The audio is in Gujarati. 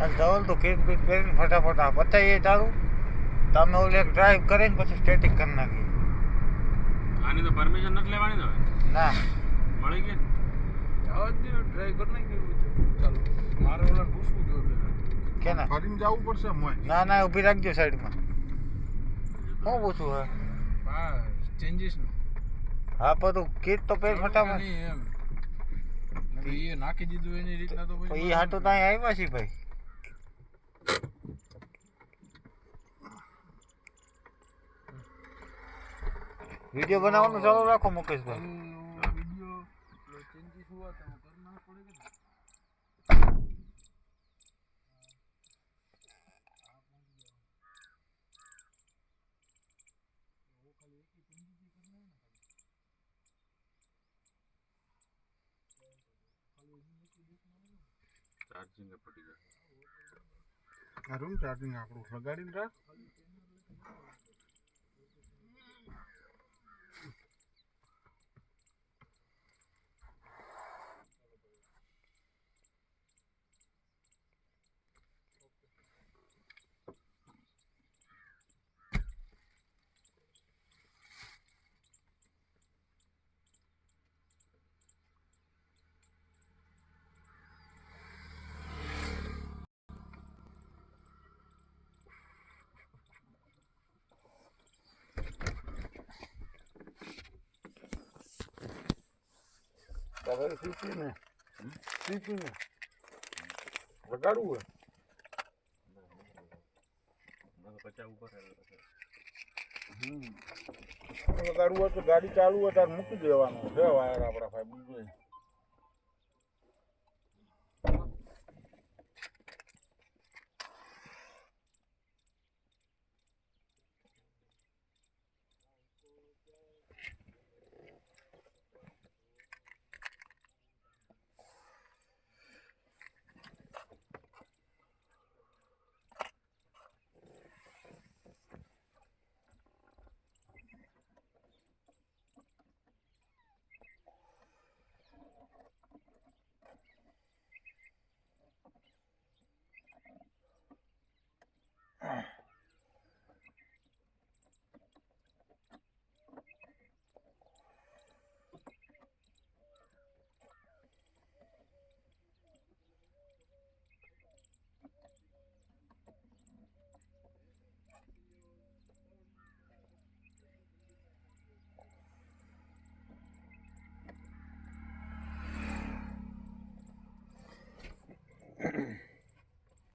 આ ધવલ તો કીટ બીટ પહેરીને ફટાફટ આ બતાવીએ તારું તમે ઓલે એક ડ્રાઈવ કરીને પછી સ્ટેટિક કરી નાખીએ. આની તો પરમિશન નથી લેવાની ને હવે. ના મળી ગઈ જવા દે ડ્રાઈવ કરી નાખ્યું. ચાલો મારે ઓલા પૂછવું જોઈએ કે ના ફરીને જવું પડશે મોય. ના ના ઊભી રાખજો સાઈડમાં. શું પૂછું હે? હા ચેન્જીસ હા બધું કીટ તો પહેર ફટાફટ. એમ એ નાખી દીધું એની રીતના તો એ હાટું તો અહીં આવ્યા છીએ ભાઈ. વિડીયો બનાવવાનું ચાલુ રાખો મુકેશભાઈ. વિડિયો ચેન્જીસ हुआ तो करना पड़ेगा. ચાર્જિંગ પડી જાય. આ રૂમ ચાર્જિંગ આપણું લગાડીને રાખ. તારે સીપીને લગાડવું હોય લગાડવું હોય તો ગાડી ચાલુ હોય તારે મૂકી દેવાનું છે વાયર આપણા ભાઈ બીજું